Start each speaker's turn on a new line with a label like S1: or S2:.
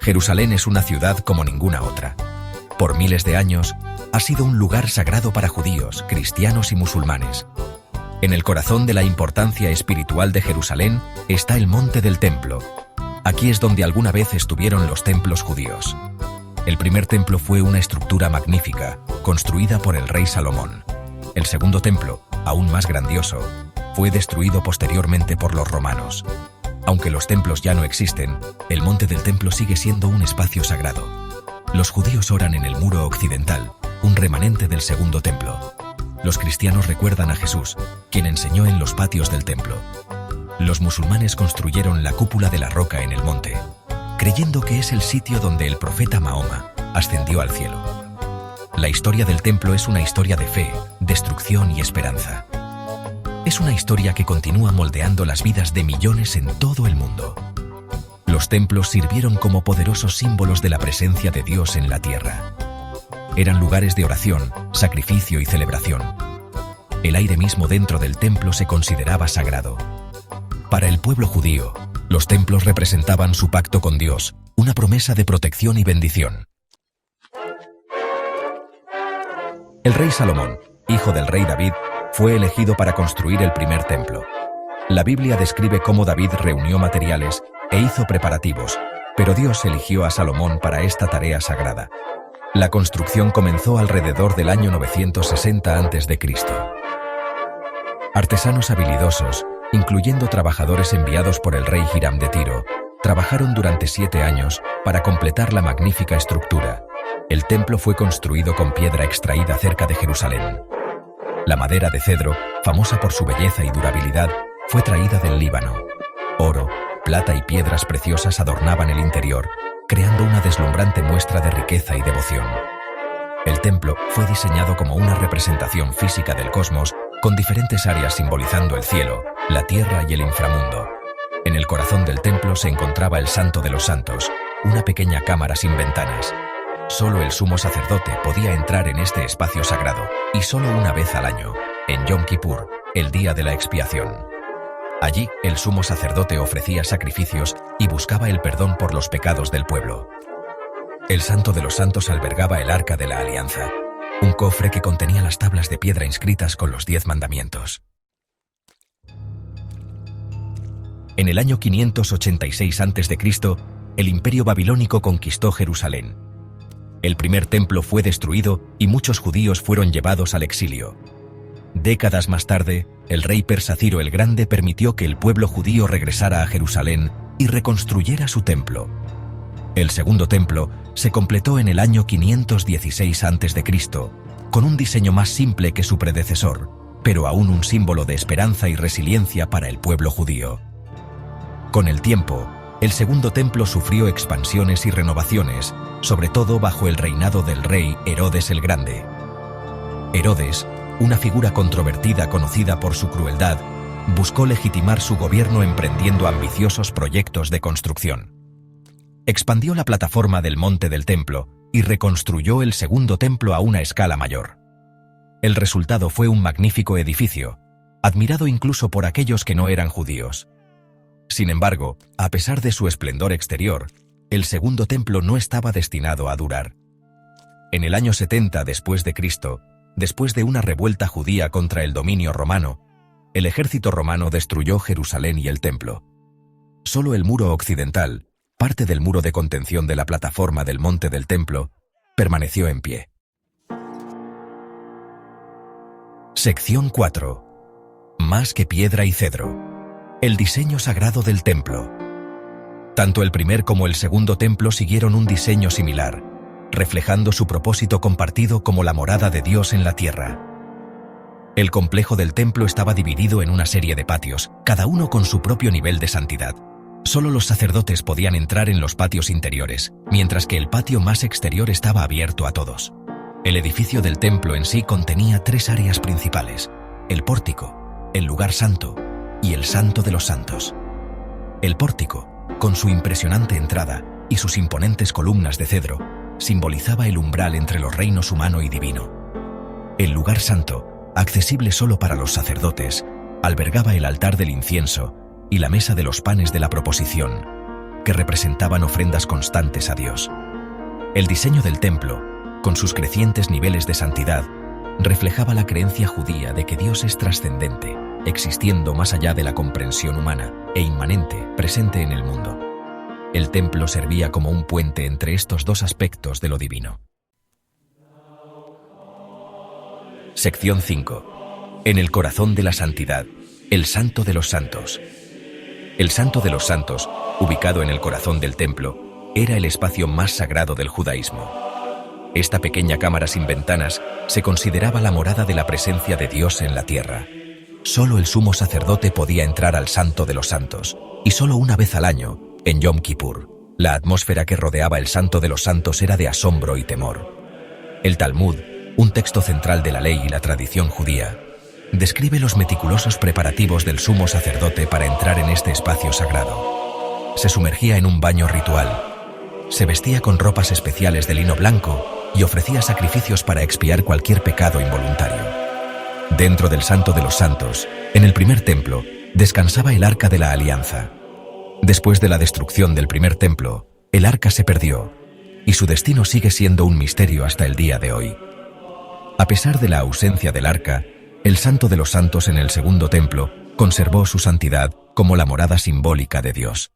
S1: Jerusalén es una ciudad como ninguna otra. Por miles de años, ha sido un lugar sagrado para judíos, cristianos y musulmanes. En el corazón de la importancia espiritual de Jerusalén está el Monte del Templo. Aquí es donde alguna vez estuvieron los templos judíos. El primer templo fue una estructura magnífica, construida por el rey Salomón. El segundo templo, aún más grandioso, fue destruido posteriormente por los romanos. Aunque los templos ya no existen, el Monte del Templo sigue siendo un espacio sagrado. Los judíos oran en el muro occidental, un remanente del segundo templo. Los cristianos recuerdan a Jesús, quien enseñó en los patios del templo. Los musulmanes construyeron la cúpula de la roca en el monte, creyendo que es el sitio donde el profeta Mahoma ascendió al cielo. La historia del templo es una historia de fe, destrucción y esperanza. Es una historia que continúa moldeando las vidas de millones en todo el mundo. Los templos sirvieron como poderosos símbolos de la presencia de Dios en la tierra. Eran lugares de oración, sacrificio y celebración. El aire mismo dentro del templo se consideraba sagrado. Para el pueblo judío, los templos representaban su pacto con Dios, una promesa de protección y bendición. El rey Salomón, hijo del rey David, fue elegido para construir el primer templo. La Biblia describe cómo David reunió materiales e hizo preparativos, pero Dios eligió a Salomón para esta tarea sagrada. La construcción comenzó alrededor del año 960 a.C. Artesanos habilidosos, incluyendo trabajadores enviados por el rey Hiram de Tiro, trabajaron durante 7 años para completar la magnífica estructura. El templo fue construido con piedra extraída cerca de Jerusalén. La madera de cedro, famosa por su belleza y durabilidad, fue traída del Líbano. Oro, plata y piedras preciosas adornaban el interior, creando una deslumbrante muestra de riqueza y devoción. El templo fue diseñado como una representación física del cosmos, con diferentes áreas simbolizando el cielo, la tierra y el inframundo. En el corazón del templo se encontraba el Santo de los Santos, una pequeña cámara sin ventanas. Solo el sumo sacerdote podía entrar en este espacio sagrado, y solo una vez al año, en Yom Kippur, el día de la expiación. Allí, el sumo sacerdote ofrecía sacrificios y buscaba el perdón por los pecados del pueblo. El Santo de los Santos albergaba el Arca de la Alianza, un cofre que contenía las tablas de piedra inscritas con los 10 mandamientos. En el año 586 a.C., el Imperio Babilónico conquistó Jerusalén. El primer templo fue destruido y muchos judíos fueron llevados al exilio. Décadas más tarde, el rey persa Ciro el Grande permitió que el pueblo judío regresara a Jerusalén y reconstruyera su templo. El segundo templo se completó en el año 516 a.C., con un diseño más simple que su predecesor, pero aún un símbolo de esperanza y resiliencia para el pueblo judío. Con el tiempo, el segundo templo sufrió expansiones y renovaciones, sobre todo bajo el reinado del rey Herodes el Grande. Herodes, una figura controvertida conocida por su crueldad, buscó legitimar su gobierno emprendiendo ambiciosos proyectos de construcción. Expandió la plataforma del Monte del Templo y reconstruyó el segundo templo a una escala mayor. El resultado fue un magnífico edificio, admirado incluso por aquellos que no eran judíos. Sin embargo, a pesar de su esplendor exterior, el segundo templo no estaba destinado a durar. En el año 70 después de Cristo, después de una revuelta judía contra el dominio romano, el ejército romano destruyó Jerusalén y el templo. Solo el muro occidental, parte del muro de contención de la plataforma del Monte del Templo, permaneció en pie. Sección 4. Más que piedra y cedro. El diseño sagrado del templo. Tanto el primer como el segundo templo siguieron un diseño similar, reflejando su propósito compartido como la morada de Dios en la tierra. El complejo del templo estaba dividido en una serie de patios, cada uno con su propio nivel de santidad. Solo los sacerdotes podían entrar en los patios interiores, mientras que el patio más exterior estaba abierto a todos. El edificio del templo en sí contenía 3 áreas principales: el pórtico, el lugar santo y el santo de los santos. El pórtico, con su impresionante entrada y sus imponentes columnas de cedro, simbolizaba el umbral entre los reinos humano y divino. El lugar santo, accesible solo para los sacerdotes, albergaba el altar del incienso y la mesa de los panes de la proposición, que representaban ofrendas constantes a Dios. El diseño del templo, con sus crecientes niveles de santidad, reflejaba la creencia judía de que Dios es trascendente, existiendo más allá de la comprensión humana e inmanente, presente en el mundo. El templo servía como un puente entre estos dos aspectos de lo divino. Sección 5. En el corazón de la santidad, el Santo de los Santos. El Santo de los Santos, ubicado en el corazón del templo, era el espacio más sagrado del judaísmo. Esta pequeña cámara sin ventanas se consideraba la morada de la presencia de Dios en la tierra. Solo el sumo sacerdote podía entrar al Santo de los Santos, y solo una vez al año, en Yom Kippur. La atmósfera que rodeaba el Santo de los Santos era de asombro y temor. El Talmud, un texto central de la ley y la tradición judía, describe los meticulosos preparativos del sumo sacerdote para entrar en este espacio sagrado. Se sumergía en un baño ritual, se vestía con ropas especiales de lino blanco y ofrecía sacrificios para expiar cualquier pecado involuntario. Dentro del Santo de los Santos, en el primer templo, descansaba el Arca de la Alianza. Después de la destrucción del primer templo, el arca se perdió, y su destino sigue siendo un misterio hasta el día de hoy. A pesar de la ausencia del arca, el Santo de los Santos en el segundo templo conservó su santidad como la morada simbólica de Dios.